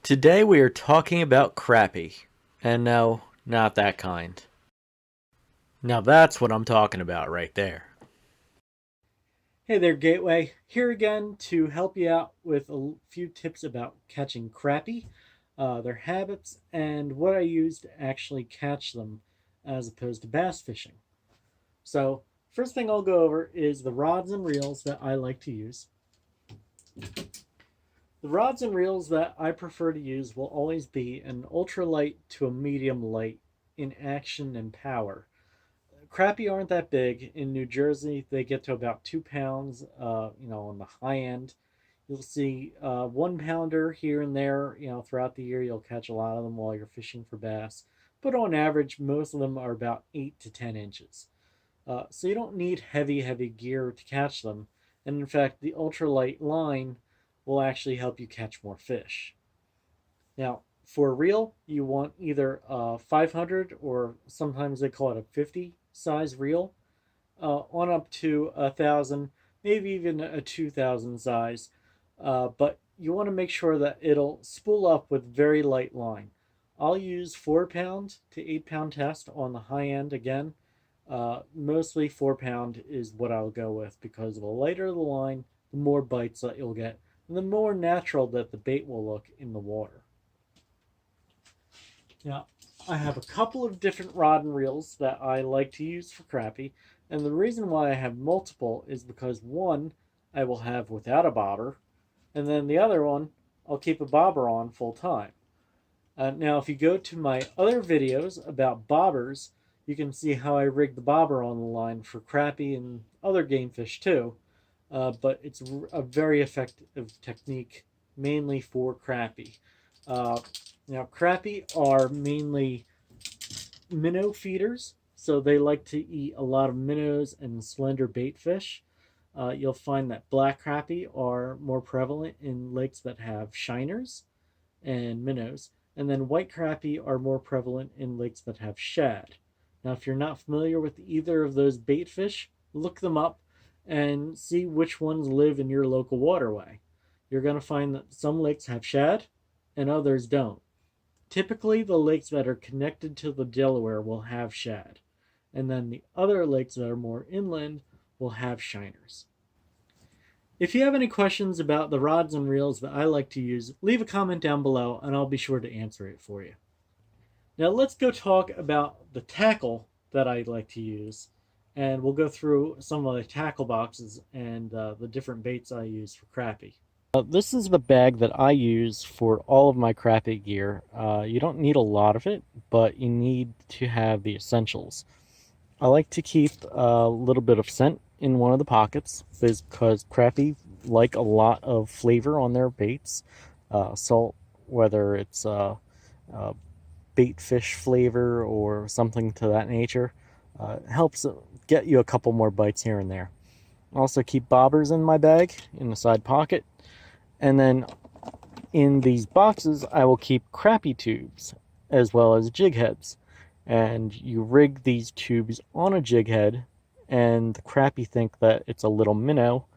Today we are talking about crappie. And no, not that kind. Now that's what I'm talking about right there. Hey there, Gateway. Here again to help you out with a few tips about catching crappie, their habits, and what I use to actually catch them as opposed to bass fishing. So, first thing I'll go over is the rods and reels that I like to use. The rods and reels that I prefer to use will always be an ultralight to a medium light in action and power. Crappie aren't that big. In New Jersey, they get to about 2 pounds, on the high end. You'll see 1 pounder here and there, throughout the year. You'll catch a lot of them while you're fishing for bass. But on average, most of them are about 8 to 10 inches. So you don't need heavy, heavy gear to catch them. And in fact, the ultralight line will actually help you catch more fish. Now, for a reel, you want either a 500 or sometimes they call it a 50 size reel, on up to 1,000, maybe even a 2,000 size. But you want to make sure that it'll spool up with very light line. I'll use 4 pound to 8 pound test on the high end again. Mostly 4 pound is what I'll go with because the lighter the line, the more bites that you'll get, and the more natural that the bait will look in the water. Now, I have a couple of different rod and reels that I like to use for crappie, and the reason why I have multiple is because one I will have without a bobber, and then the other one I'll keep a bobber on full time. Now, if you go to my other videos about bobbers, you can see how I rig the bobber on the line for crappie and other game fish too, but it's a very effective technique mainly for crappie. Now, crappie are mainly minnow feeders, so they like to eat a lot of minnows and slender bait fish. You'll find that black crappie are more prevalent in lakes that have shiners and minnows, and then white crappie are more prevalent in lakes that have shad. Now, if you're not familiar with either of those bait fish, look them up and see which ones live in your local waterway. You're going to find that some lakes have shad and others don't. Typically, the lakes that are connected to the Delaware will have shad, and then the other lakes that are more inland will have shiners. If you have any questions about the rods and reels that I like to use, leave a comment down below and I'll be sure to answer it for you. Now let's go talk about the tackle that I like to use, and we'll go through some of the tackle boxes and the different baits I use for crappie. This is the bag that I use for all of my crappie gear. You don't need a lot of it, but you need to have the essentials. I like to keep a little bit of scent in one of the pockets because crappie like a lot of flavor on their baits. Salt, whether it's bait fish flavor or something to that nature, helps get you a couple more bites here and there. I also keep bobbers in my bag in the side pocket. And then in these boxes, I will keep crappie tubes as well as jig heads. And you rig these tubes on a jig head, and the crappie think that it's a little minnow.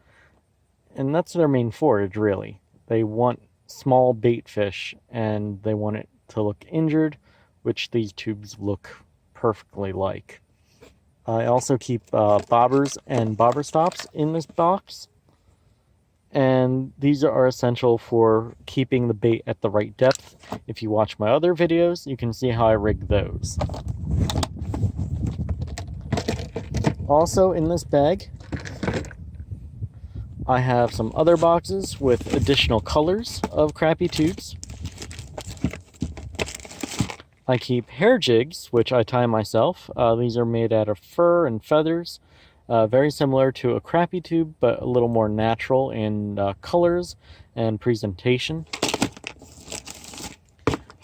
And that's their main forage, really. They want small bait fish, and they want it to look injured, which these tubes look perfectly like. I also keep bobbers and bobber stops in this box. And these are essential for keeping the bait at the right depth. If you watch my other videos, you can see how I rig those. Also in this bag, I have some other boxes with additional colors of crappie tubes. I keep hair jigs, which I tie myself. These are made out of fur and feathers. Very similar to a crappie tube, but a little more natural in colors and presentation.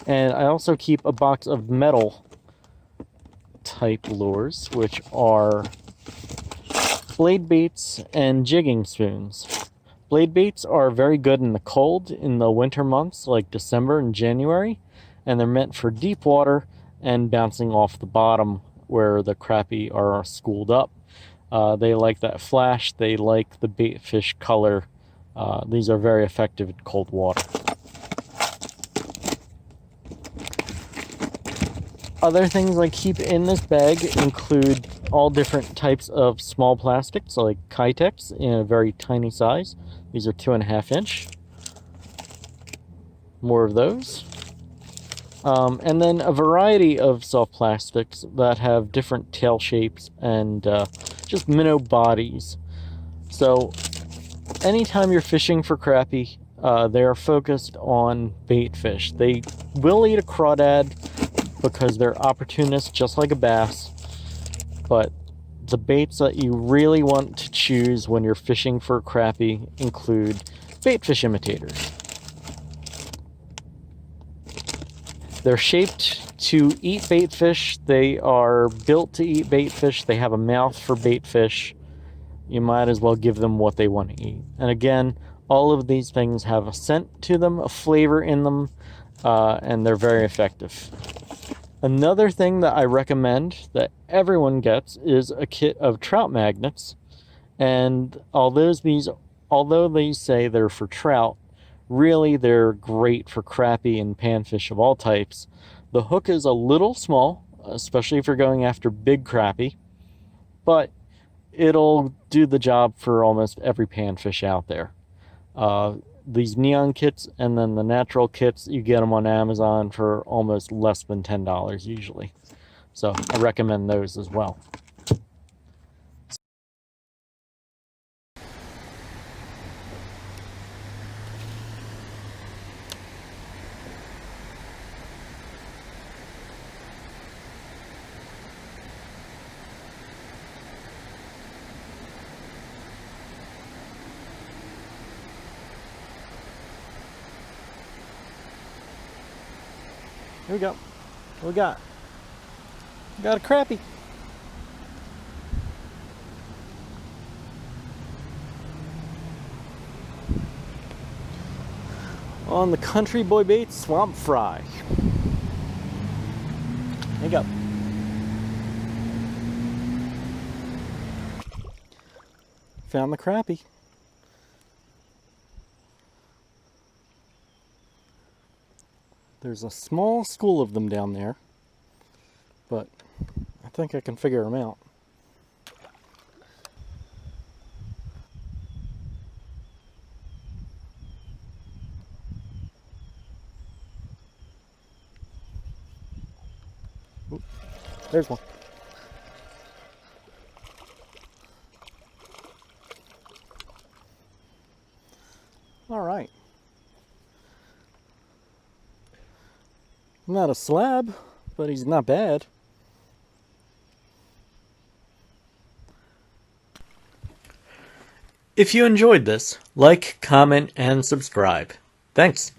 And I also keep a box of metal type lures, which are blade baits and jigging spoons. Blade baits are very good in the cold in the winter months like December and January, and they're meant for deep water and bouncing off the bottom where the crappie are schooled up. They like that flash. They like the bait fish color. These are very effective in cold water. Other things I keep in this bag include all different types of small plastics, like Keitechs in a very tiny size. These are 2.5 inch. More of those. And then a variety of soft plastics that have different tail shapes and just minnow bodies. So anytime you're fishing for crappie, they are focused on bait fish. They will eat a crawdad because they're opportunists just like a bass, but the baits that you really want to choose when you're fishing for crappie include bait fish imitators. They're shaped to eat bait fish. They are built to eat bait fish. They have a mouth for bait fish. You might as well give them what they want to eat. And again, all of these things have a scent to them, a flavor in them, and they're very effective. Another thing that I recommend that everyone gets is a kit of Trout Magnets. And although they say they're for trout, really they're great for crappie and panfish of all types. The hook is a little small, especially if you're going after big crappie, but it'll do the job for almost every panfish out there. These neon kits and then the natural kits, you get them on Amazon for almost less than $10 usually. So I recommend those as well. Here we go. What we got? We got a crappie. On the Country Boy Baits Swamp Fry. There you go. Found the crappie. There's a small school of them down there, but I think I can figure them out. Oop, there's one. All right. Not a slab, but he's not bad. If you enjoyed this, like, comment, and subscribe. Thanks.